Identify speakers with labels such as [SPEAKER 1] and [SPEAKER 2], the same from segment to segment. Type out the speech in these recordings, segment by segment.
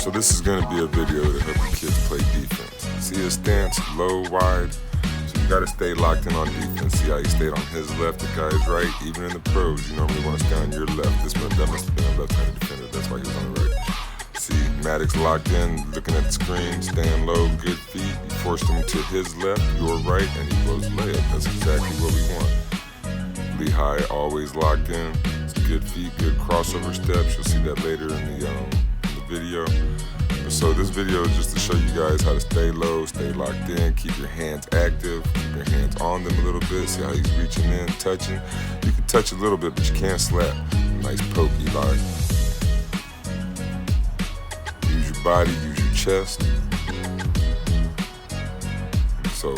[SPEAKER 1] So this is going to be a video to help the kids play defense. See his stance, low, wide. So you got to stay locked in on defense. See how he stayed on his left, the guy's right. Even in the pros, you normally want to stay on your left. That must have been a left-handed defender. That's why he was on the right. See, Maddox locked in, looking at the screen, staying low, good feet. You forced him to his left, your right, and he blows the layup. That's exactly what we want. Lehigh always locked in. It's good feet, good crossover steps. You'll see that later in the video. So this video is just to show you guys how to stay low, stay locked in, keep your hands active, keep your hands on them a little bit. See how he's reaching in, touching. You can touch a little bit, but you can't slap. Nice poke, Eli. Use your body, use your chest. So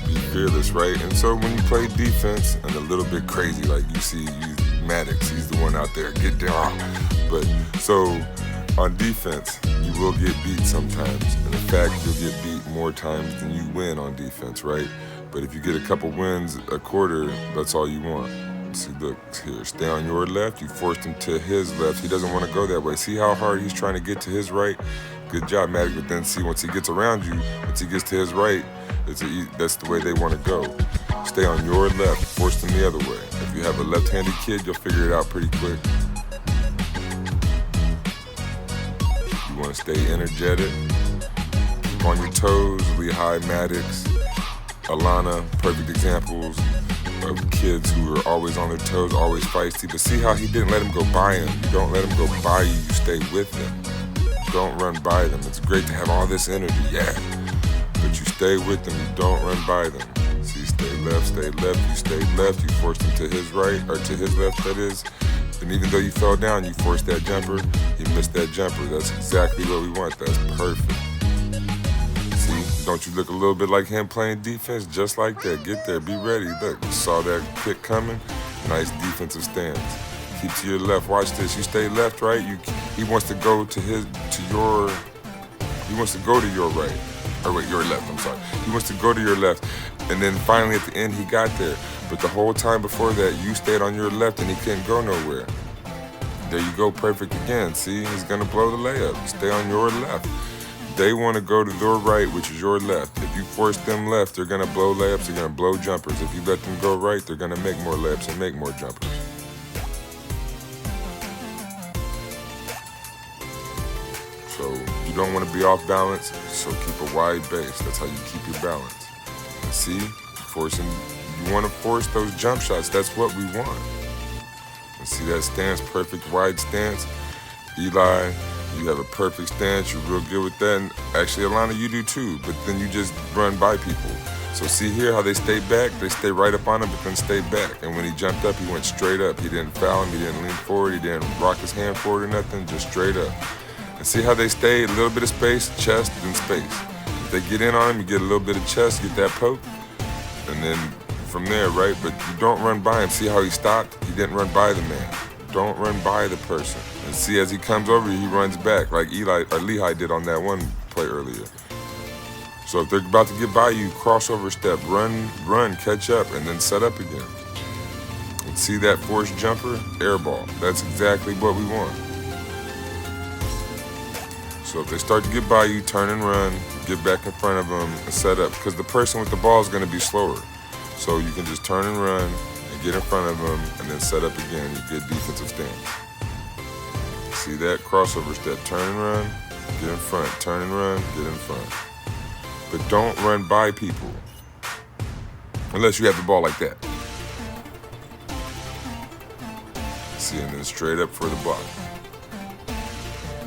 [SPEAKER 1] be fearless, right? And so when you play defense and a little bit crazy, like you see Maddox, he's the one out there, get down. But so on defense, you will get beat sometimes. And in fact, you'll get beat more times than you win on defense, right? But if you get a couple wins a quarter, that's all you want. See, look here, stay on your left. You forced him to his left. He doesn't want to go that way. See how hard he's trying to get to his right? Good job, Maddox. But then see, once he gets around you, once he gets to his right, that's the way they want to go. Stay on your left, force him the other way. If you have a left-handed kid, you'll figure it out pretty quick. You want to stay energetic. Keep on your toes. Lehigh, Maddox, Alana, perfect examples of kids who are always on their toes, always feisty. But see how he didn't let him go by him. You don't let him go by you, you stay with them. Don't run by them. It's great to have all this energy, yeah. But you stay with them, you don't run by them. See, stay left, you stay left, you forced him to his right, or to his left, that is. And even though you fell down, you forced that jumper, he missed that jumper. That's exactly what we want, that's perfect. See, don't you look a little bit like him playing defense? Just like that, get there, be ready. Look, you saw that kick coming? Nice defensive stance. Keep to your left, watch this, you stay left, right? He wants to go to your right. Or wait, your left, I'm sorry. He wants to go to your left. And then finally at the end, he got there. But the whole time before that, you stayed on your left and he couldn't go nowhere. There you go, perfect again. See, he's gonna blow the layup. Stay on your left. They wanna go to their right, which is your left. If you force them left, they're gonna blow layups, they're gonna blow jumpers. If you let them go right, they're gonna make more layups and make more jumpers. So you don't want to be off balance, so keep a wide base. That's how you keep your balance. And see, you want to force those jump shots. That's what we want. And see that stance, perfect wide stance. Eli, you have a perfect stance. You're real good with that. And actually, Alana, you do too. But then you just run by people. So see here how they stay back? They stay right up on him, but then stay back. And when he jumped up, he went straight up. He didn't foul him. He didn't lean forward. He didn't rock his hand forward or nothing. Just straight up. And see how they stay, a little bit of space, chest, and space. If they get in on him, you get a little bit of chest, get that poke, and then from there, right? But you don't run by him. See how he stopped? He didn't run by the man. Don't run by the person. And see, as he comes over, he runs back, like Lehigh did on that one play earlier. So if they're about to get by you, crossover step, run, catch up, and then set up again. And see that forced jumper? Air ball. That's exactly what we want. So if they start to get by you, turn and run, get back in front of them and set up. Because the person with the ball is going to be slower. So you can just turn and run and get in front of them and then set up again. You get defensive stance. See that? Crossover step. Turn and run, get in front. Turn and run, get in front. But don't run by people. Unless you have the ball like that. See, and then straight up for the block.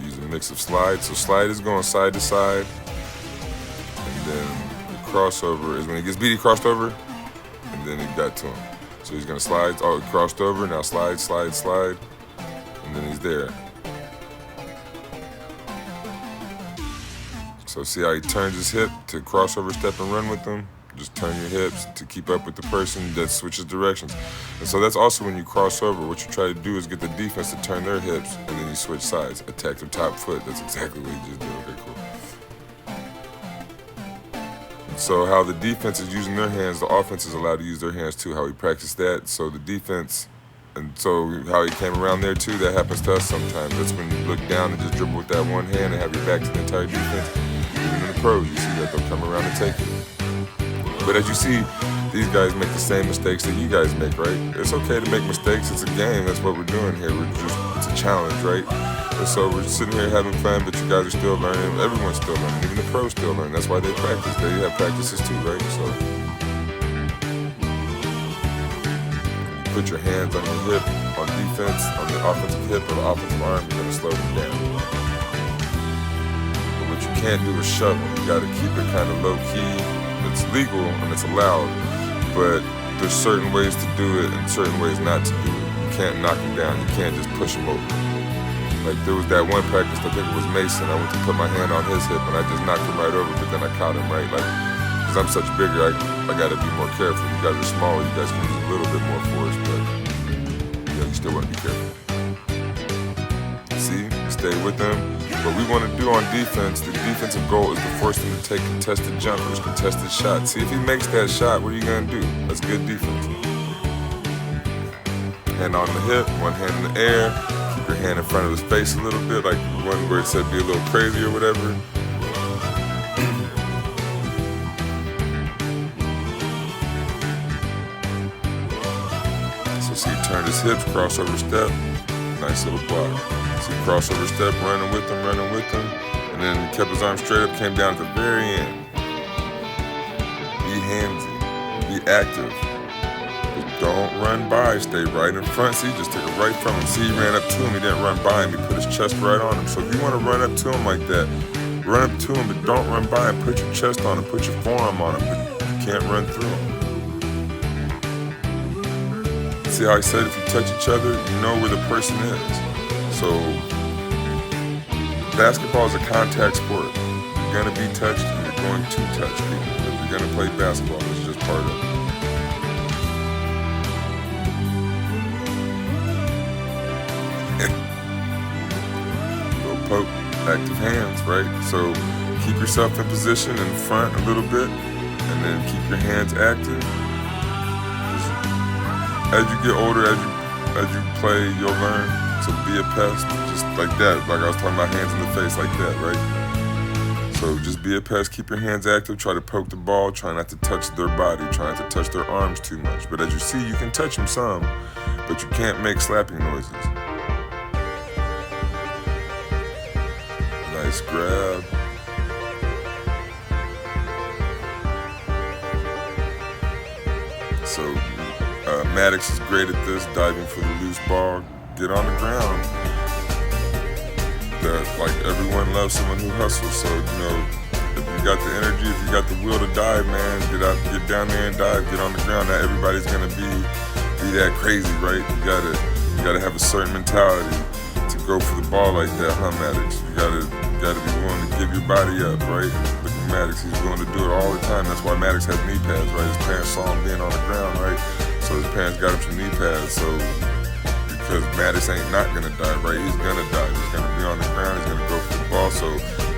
[SPEAKER 1] Use a mix of slides. So slide is going side to side. And then the crossover is when he gets beat, he crossed over. And then he got to him. So he's going to slide. Oh, he crossed over. Now slide, slide, slide. And then he's there. So see how he turns his hip to crossover step and run with them? Just turn your hips to keep up with the person that switches directions. And so that's also when you cross over. What you try to do is get the defense to turn their hips, and then you switch sides. Attack their top foot. That's exactly what you just did. Okay, cool. So how the defense is using their hands, the offense is allowed to use their hands too, how we practice that. So the defense And so how he came around there too, that happens to us sometimes. That's when you look down and just dribble with that one hand and have your back to the entire defense. Even in the pros, you see that they'll come around and take it. But as you see, these guys make the same mistakes that you guys make, right? It's okay to make mistakes. It's a game. That's what we're doing here. It's a challenge, right? And so we're just sitting here having fun, but you guys are still learning. Everyone's still learning. Even the pros still learn. That's why they practice. They have practices too, right? So you put your hands on your hip, on defense, on the offensive hip or the offensive arm, you're going to slow them down. But what you can't do is shove them. You got to keep it kind of low key. It's legal and it's allowed, but there's certain ways to do it and certain ways not to do it. You can't knock them down. You can't just push them over. Like there was that one practice, I think it was Mason. I went to put my hand on his hip and I just knocked him right over, but then I caught him right. Like, because I'm such bigger, I got to be more careful. You guys are smaller, you guys can use a little bit more force, but you still want to be careful. See, stay with them. What we want to do on defense, the defensive goal is to force him to take contested jumpers, contested shots. See, if he makes that shot, what are you going to do? That's good defense. Hand on the hip, one hand in the air. Keep your hand in front of his face a little bit, like one where it said be a little crazy or whatever. So see, he turned his hips, crossover step, nice little block. See, crossover step, running with him, and then he kept his arm straight up, came down at the very end. Be handsy, be active. But don't run by, stay right in front. See, just take it right from him. See, he ran up to him, he didn't run by him, he put his chest right on him. So if you want to run up to him like that, run up to him, but don't run by him. Put your chest on him, put your forearm on him, but you can't run through him. See how I said if you touch each other, you know where the person is. So, basketball is a contact sport. You're going to be touched and you're going to touch people. If you're going to play basketball, it's just part of it. Little poke, active hands, right? So, keep yourself in position in front a little bit and then keep your hands active. As you get older, as you play, you'll learn. So be a pest, just like that. Like I was talking about hands in the face like that, right? So just be a pest, keep your hands active, try to poke the ball, try not to touch their body, try not to touch their arms too much. But as you see, you can touch them some, but you can't make slapping noises. Nice grab. So Maddox is great at this, diving for the loose ball. Get on the ground. Like everyone loves someone who hustles. So if you got the energy, if you got the will to dive, man, get down there and dive. Get on the ground. Not everybody's gonna be that crazy, right? You gotta have a certain mentality to go for the ball like that, huh, Maddox? You gotta be willing to give your body up, right? Look at Maddox, he's willing to do it all the time. That's why Maddox has knee pads, right? His parents saw him being on the ground, right? So his parents got him some knee pads. So because Maddox ain't not gonna dive, right? He's gonna dive. He's gonna be on the ground. He's gonna go for the ball. So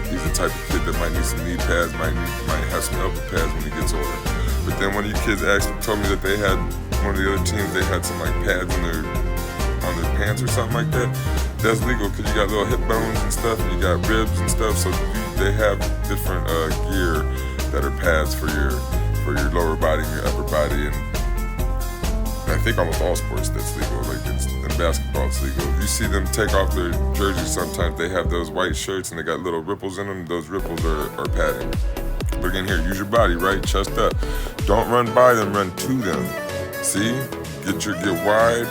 [SPEAKER 1] he's the type of kid that might need some knee pads, might have some elbow pads when he gets older. But then one of you kids actually told me that they had one of the other teams. They had some like pads on their pants or something like that. That's legal because you got little hip bones and stuff, and you got ribs and stuff. So they have different gear that are pads for your lower body and your upper body. And I think almost all sports that's legal. Like in basketball, it's legal. You see them take off their jerseys sometimes. They have those white shirts and they got little ripples in them. Those ripples are padding. But again, here, use your body, right? Chest up. Don't run by them. Run to them. See? Get wide,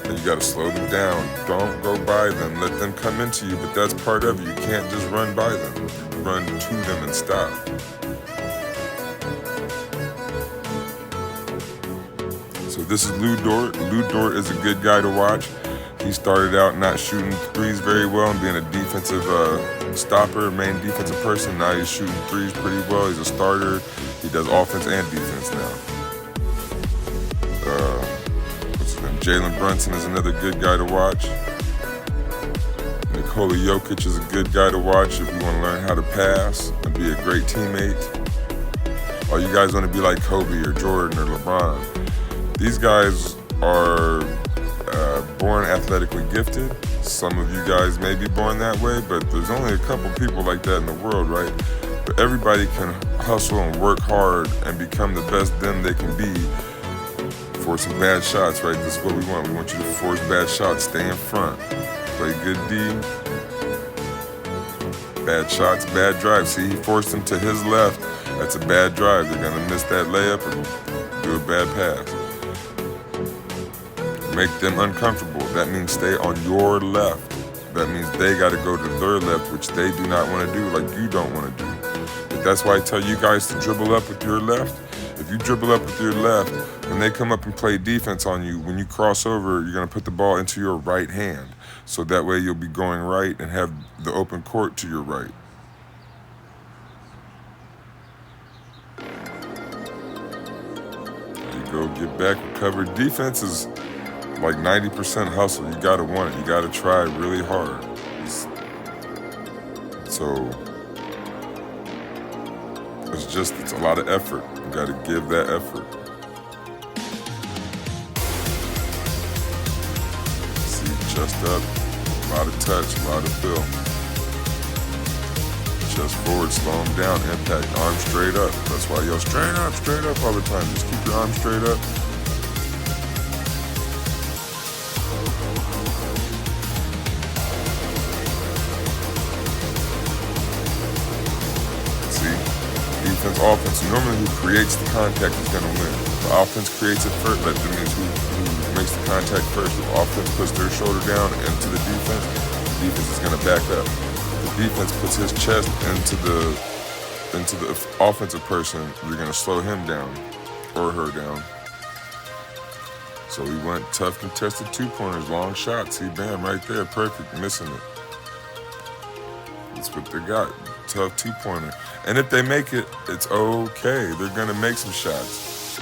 [SPEAKER 1] and you gotta slow them down. Don't go by them. Let them come into you. But that's part of it. You can't just run by them. Run to them and stop. So this is Lou Dort. Lou Dort is a good guy to watch. He started out not shooting threes very well and being a defensive stopper, main defensive person. Now he's shooting threes pretty well. He's a starter. He does offense and defense now. What's his name? Jalen Brunson is another good guy to watch. Nikola Jokic is a good guy to watch if you want to learn how to pass and be a great teammate. Or you guys want to be like Kobe or Jordan or LeBron. These guys are born athletically gifted. Some of you guys may be born that way, but there's only a couple people like that in the world, right? But everybody can hustle and work hard and become the best them they can be for some bad shots, right? This is what we want. We want you to force bad shots, stay in front, play good D. Bad shots, bad drive. See, he forced them to his left. That's a bad drive. They're gonna miss that layup or do a bad pass. Make them uncomfortable. That means stay on your left. That means they got to go to their left, which they do not want to do, like you don't want to do. But that's why I tell you guys to dribble up with your left. If you dribble up with your left, when they come up and play defense on you, when you cross over, you're going to put the ball into your right hand. So that way you'll be going right and have the open court to your right. There you go, get back, recover. Defense is like 90% hustle. You gotta want it. You gotta try really hard. It's a lot of effort. You gotta give that effort. See, chest up, a lot of touch, a lot of feel. Chest forward, slow them down, impact, arms straight up. That's why y'all straight up all the time. Just keep your arms straight up. Defense, offense. Normally who creates the contact is going to win. The offense creates it first. That means who makes the contact first. If offense puts their shoulder down into the defense is going to back up. If the defense puts his chest into the offensive person, you're going to slow him down or her down. So we went tough contested 2-pointers, long shot. See, bam, right there, perfect, missing it. That's what they got. Tough 2-pointer. And if they make it, it's okay. They're gonna make some shots.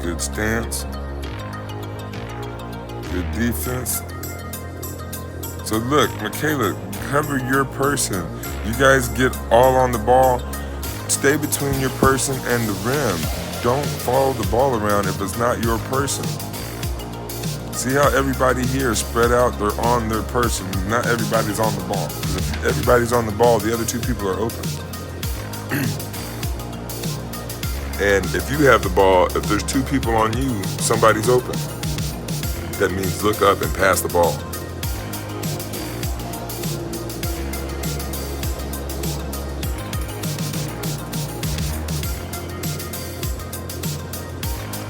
[SPEAKER 1] Good stance. Good defense. So look, Michaela, cover your person. You guys get all on the ball. Stay between your person and the rim. Don't follow the ball around if it's not your person. See how everybody here is spread out? They're on their person. Not everybody's on the ball. Because if everybody's on the ball, the other two people are open. And if you have the ball, if there's two people on you, somebody's open. That means look up and pass the ball.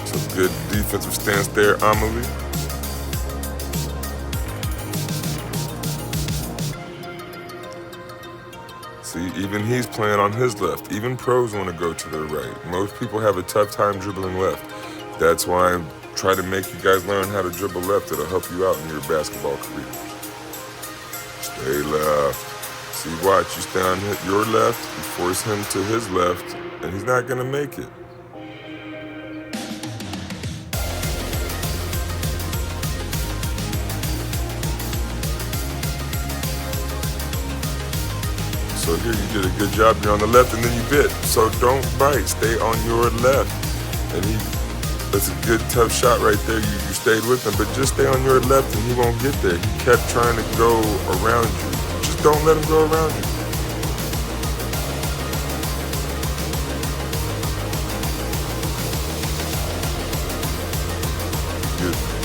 [SPEAKER 1] So good defensive stance there, Amelie. See, even he's playing on his left. Even pros want to go to their right. Most people have a tough time dribbling left. That's why I try to make you guys learn how to dribble left. It'll help you out in your basketball career. Stay left. See, watch. You stay on your left, you force him to his left, and he's not going to make it. So here you did a good job. You're on the left and then you bit. So don't bite. Stay on your left. And that's a good tough shot right there. You stayed with him, but just stay on your left and he won't get there. He kept trying to go around you. Just don't let him go around you.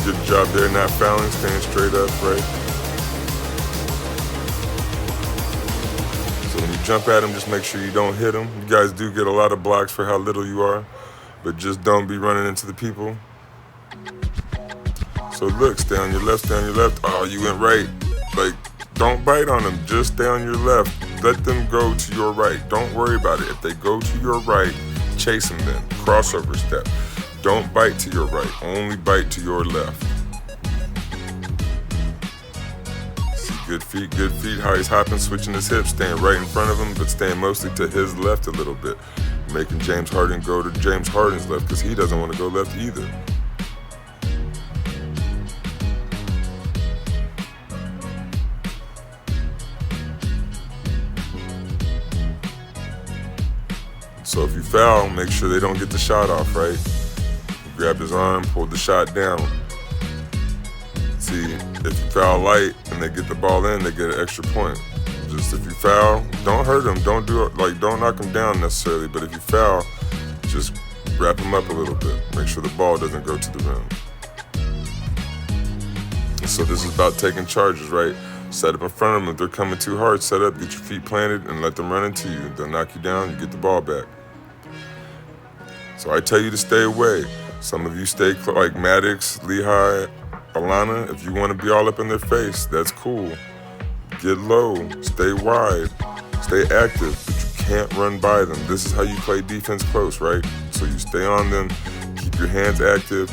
[SPEAKER 1] Good job there, not fouling, staying straight up, right? So when you jump at him, just make sure you don't hit him. You guys do get a lot of blocks for how little you are, but just don't be running into the people. So look, stay on your left, stay on your left. Oh, you went right. Like, don't bite on them, just stay on your left. Let them go to your right. Don't worry about it. If they go to your right, chase them then. Crossover step. Don't bite to your right, only bite to your left. See, good feet, how he's hopping, switching his hips, staying right in front of him, but staying mostly to his left a little bit. Making James Harden go to James Harden's left, because he doesn't want to go left either. So if you foul, make sure they don't get the shot off, right? You grabbed his arm, pulled the shot down. See, if you foul light and they get the ball in, they get an extra point. Just if you foul, don't hurt them. Don't do it, like, don't knock them down necessarily. But if you foul, just wrap them up a little bit. Make sure the ball doesn't go to the rim. So this is about taking charges, right? Set up in front of them. If they're coming too hard, set up, get your feet planted, and let them run into you. They'll knock you down, you get the ball back. So I tell you to stay away. Some of you stay like Maddox, Lehigh, Alana. If you want to be all up in their face, that's cool. Get low, stay wide, stay active, but you can't run by them. This is how you play defense close, right? So you stay on them, keep your hands active,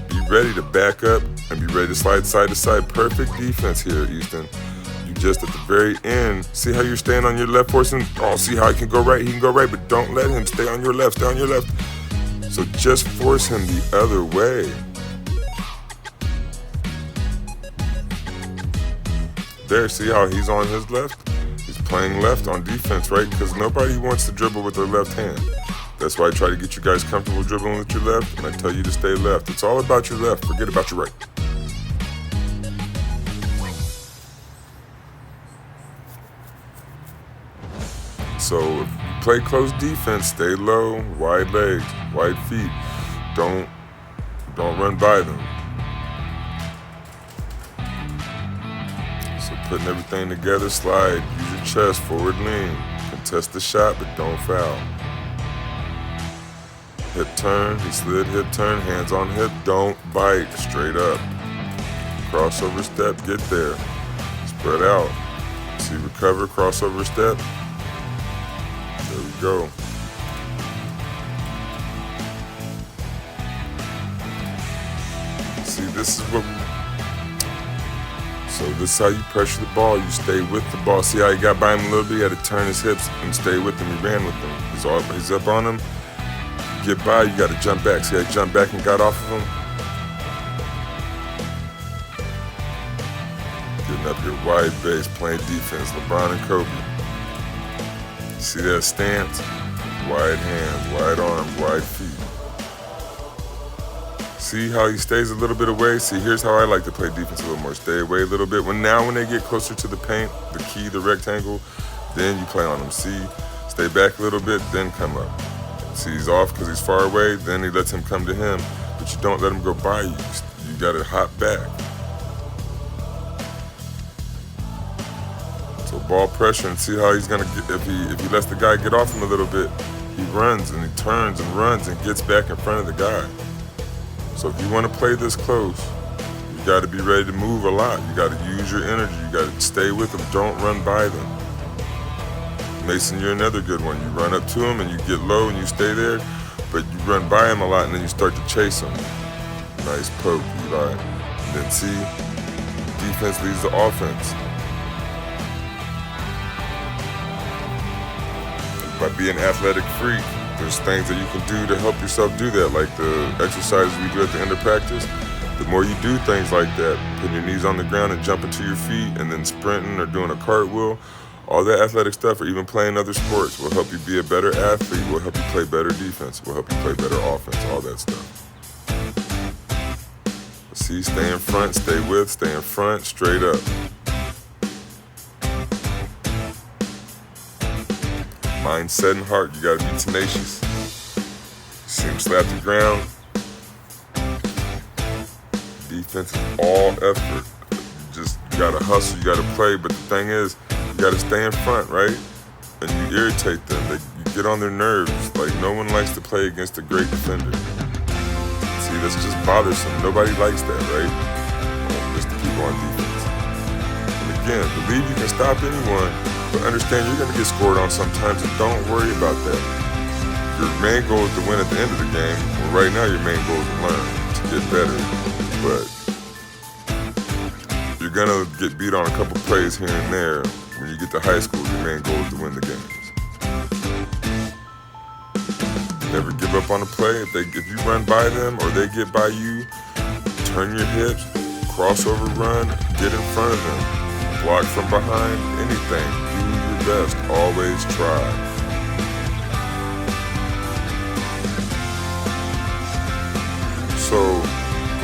[SPEAKER 1] be ready to back up and be ready to slide side to side. Perfect defense here, Easton. You just at the very end, see how you're staying on your left, forcing, oh, see how he can go right, but don't let him stay on your left, stay on your left. So just force him the other way. There, see how he's on his left? He's playing left on defense, right? Because nobody wants to dribble with their left hand. That's why I try to get you guys comfortable dribbling with your left, and I tell you to stay left. It's all about your left. Forget about your right. So if you play close defense, stay low, wide legs, wide feet. Don't run by them. So putting everything together, slide, use your chest, forward lean. Contest the shot, but don't foul. Hip turn, he slid, hip turn, hands on hip, don't bite, straight up. Crossover step, get there. Spread out. See, recover, crossover step. There we go. See, this is what so this is how you pressure the ball. You stay with the ball. See how he got by him a little bit? He had to turn his hips and stay with him. He ran with him. He's up on him. Get by, you got to jump back. See how he jumped back and got off of him? Getting up your wide base, playing defense. LeBron and Kobe. See that stance? Wide hands, wide arms, wide feet. See how he stays a little bit away? See, here's how I like to play defense a little more. Stay away a little bit. When they get closer to the paint, the key, the rectangle, then you play on them. See, stay back a little bit, then come up. See, he's off because he's far away, then he lets him come to him, but you don't let him go by you. You got to hop back. So ball pressure, and see how he's going to get, if he lets the guy get off him a little bit, he runs and he turns and runs and gets back in front of the guy. So if you want to play this close, you got to be ready to move a lot. You got to use your energy. You got to stay with them. Don't run by them. Mason, you're another good one. You run up to him and you get low and you stay there, but you run by him a lot and then you start to chase him. Nice poke, Eli. And then see, defense leads the offense. By being an athletic freak, there's things that you can do to help yourself do that, like the exercises we do at the end of practice. The more you do things like that, putting your knees on the ground and jumping to your feet and then sprinting or doing a cartwheel, all that athletic stuff, or even playing other sports, will help you be a better athlete, will help you play better defense, will help you play better offense, all that stuff. See, stay in front, stay with, stay in front, straight up. Mindset and heart, you gotta be tenacious. See him slap the ground. Defense is all effort. You gotta hustle, you gotta play, but the thing is, you gotta stay in front, right? And you irritate them, you get on their nerves. Like, no one likes to play against a great defender. See, that's just bothersome. Nobody likes that, right? Just the people on defense. And again, believe you can stop anyone, but understand you're gonna get scored on sometimes, and don't worry about that. Your main goal is to win at the end of the game. Well, right now your main goal is to learn, to get better. But you're gonna get beat on a couple plays here and there. When you get to high school, your main goal is to win the games. Never give up on a play. If you run by them or they get by you, turn your hips, crossover run, get in front of them, block from behind, anything. Do your best. Always try.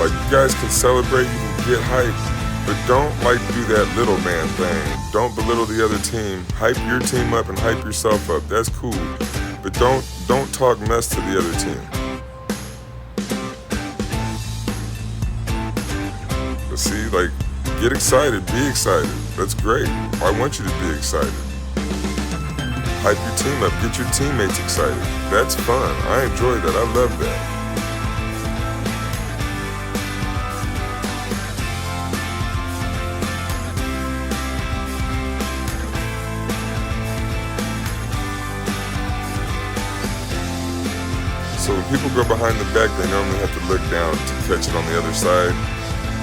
[SPEAKER 1] Like, you guys can celebrate, you can get hype, but don't like do that little man thing. Don't belittle the other team. Hype your team up and hype yourself up. That's cool. But don't talk mess to the other team. But see, like, get excited, be excited. That's great. I want you to be excited. Hype your team up, get your teammates excited. That's fun. I enjoy that. I love that. So when people go behind the back, they normally have to look down to catch it on the other side.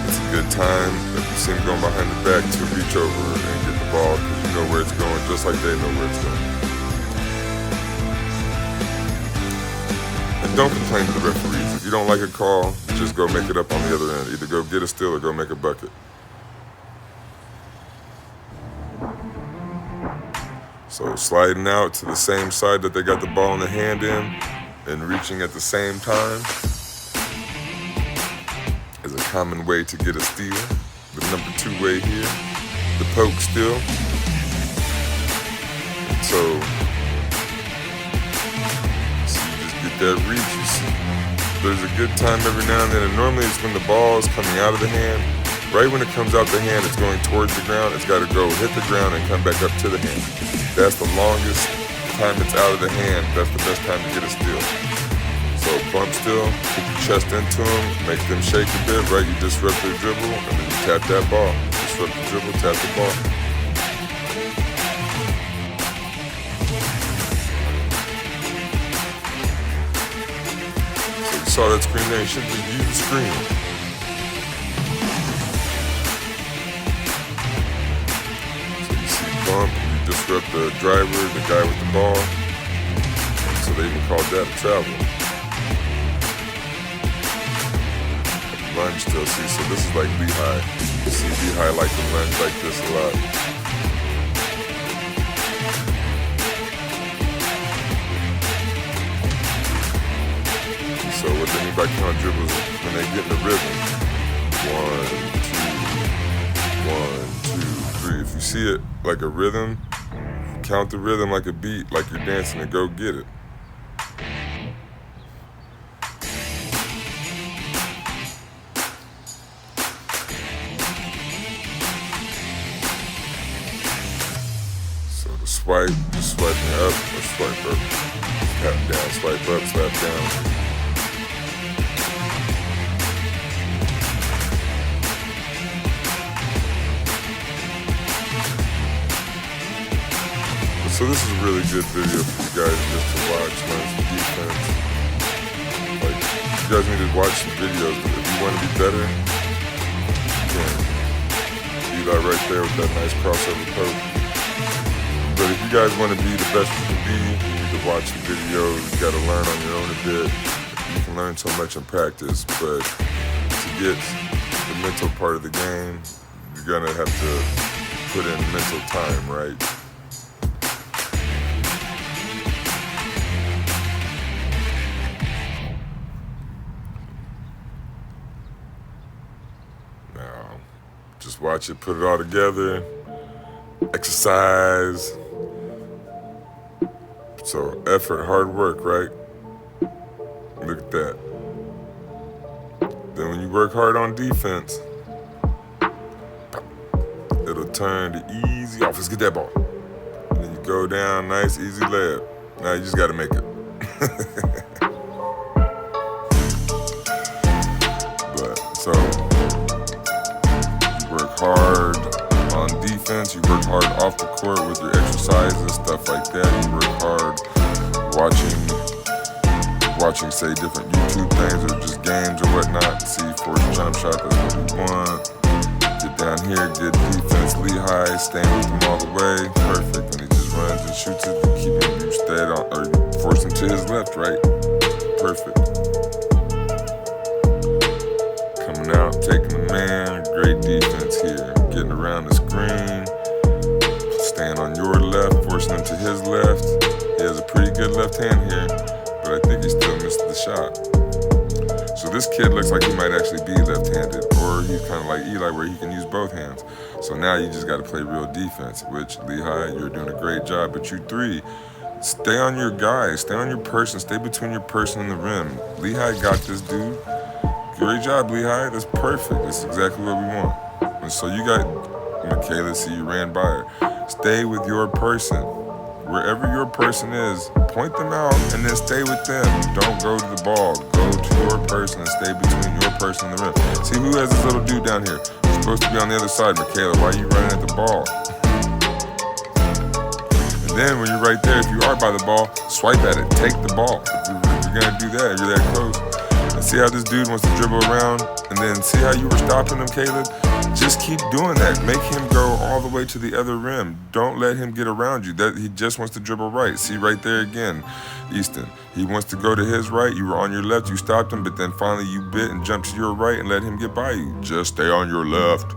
[SPEAKER 1] It's a good time, if you see them going behind the back, to reach over and get the ball, because you know where it's going, just like they know where it's going. And don't complain to the referees. If you don't like a call, just go make it up on the other end. Either go get a steal or go make a bucket. So sliding out to the same side that they got the ball in the hand in, and reaching at the same time is a common way to get a steal. The number 2 way here, the poke steal. And so you just get that reach. You see, there's a good time every now and then, and normally it's when the ball is coming out of the hand. Right when it comes out the hand, it's going towards the ground. It's got to go hit the ground and come back up to the hand. That's the longest time it's out of the hand. That's the best time to get a steal. So bump steal, put your chest into them, make them shake a bit, right? You disrupt their dribble, and then you tap that ball. Disrupt the dribble, tap the ball. So you saw that screen there, you should just use the screen. So you see bump, you disrupt the driver, the guy with the ball. So they even called that a travel. Lunge still, see, so this is like Lehigh. You see Lehigh like to lunge like this a lot. So what they mean by count dribbles, when they get in the rhythm, 1, 2, 1, 2, 3. If you see it like a rhythm, count the rhythm like a beat, like you're dancing, and go get it. Swipe, just swiping up, or swipe up, tap down, swipe up, slap down. So this is a really good video for you guys just to watch, learn some defense. Like, you guys need to watch some videos, but if you want to be better, you can do that right there with that nice crossover poke. But if you guys want to be the best you can be, you need to watch the videos. You got to learn on your own a bit. You can learn so much in practice, but to get the mental part of the game, you're going to have to put in mental time, right? Now, just watch it, put it all together, exercise. So effort, hard work, right? Look at that. Then when you work hard on defense, it'll turn to easy offense. Get that ball. And then you go down, nice, easy layup. Now you just got to make it. But so you work hard on defense, you work hard off the court with your exercises, stuff like that. You work hard watching say different YouTube things or just games or whatnot. See, force jump shot, that's what we want. Get down here, good defense, Lehigh, staying with him all the way, perfect. And he just runs and shoots it, and keep him, you stay on, or force him to his left, right? Perfect. Coming out, taking the man, great defense here. Getting around the screen, staying on your left, forcing him to his left. He has a pretty good left hand here, but I think he still missed the shot. So this kid looks like he might actually be left-handed, or he's kind of like Eli where he can use both hands. So now you just got to play real defense, which Lehigh, you're doing a great job. But you three, stay on your guy, stay on your person, stay between your person and the rim. Lehigh got this, dude. Great job, Lehigh. That's perfect. That's exactly what we want. And so you got Michaela, see you ran by her. Stay with your person. Wherever your person is, point them out and then stay with them. Don't go to the ball. Go to your person and stay between your person and the rim. See, who has this little dude down here? He's supposed to be on the other side. Michaela, why are you running at the ball? And then when you're right there, if you are by the ball, swipe at it. Take the ball. If you're going to do that, if you're that close. And see how this dude wants to dribble around? And then see how you were stopping him, Caleb? Just keep doing that. Make him go all the way to the other rim. Don't let him get around you. That he just wants to dribble right. See right there again, Easton. He wants to go to his right. You were on your left. You stopped him, but then finally you bit and jumped to your right and let him get by you. Just stay on your left.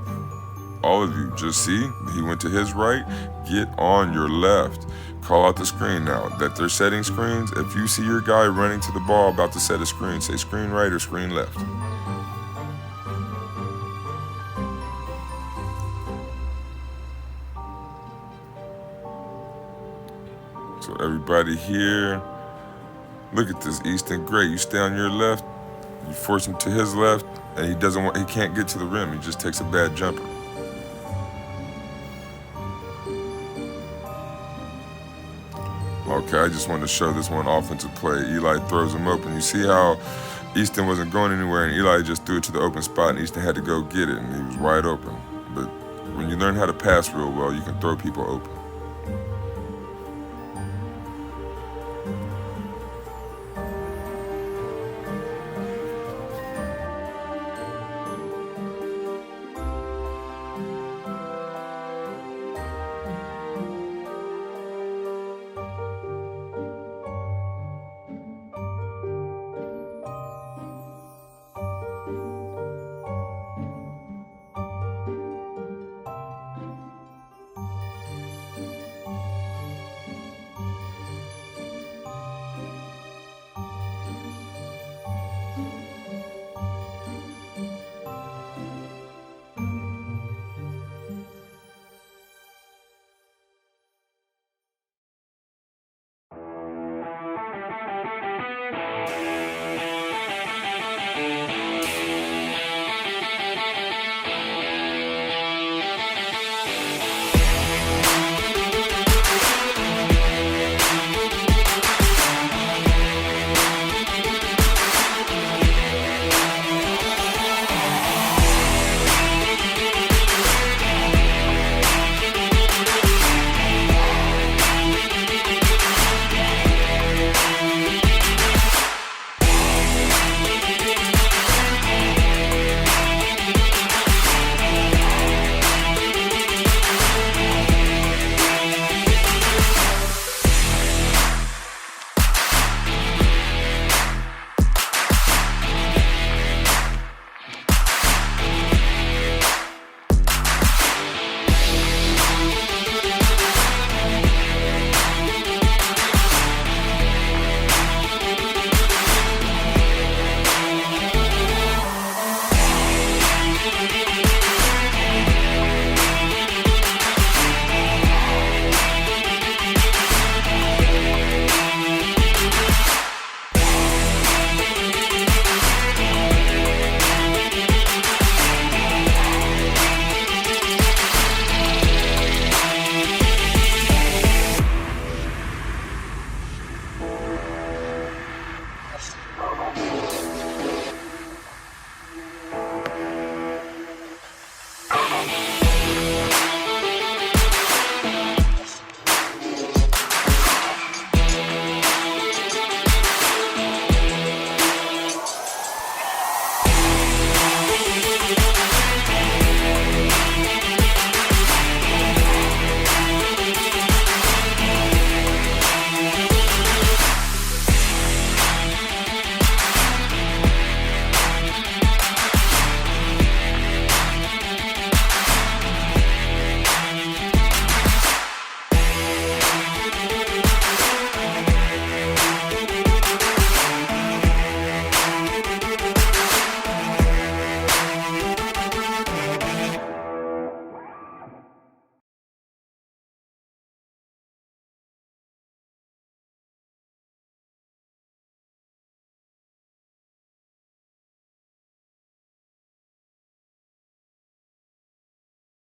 [SPEAKER 1] All of you, just see. He went to his right. Get on your left. Call out the screen now. That they're setting screens. If you see your guy running to the ball about to set a screen, say screen right or screen left. So everybody here, look at this, Easton. Great. You stay on your left. You force him to his left, and he can't get to the rim. He just takes a bad jumper. Okay, I just wanted to show this one offensive play. Eli throws him open. You see how Easton wasn't going anywhere, and Eli just threw it to the open spot, and Easton had to go get it, and he was wide open. But when you learn how to pass real well, you can throw people open.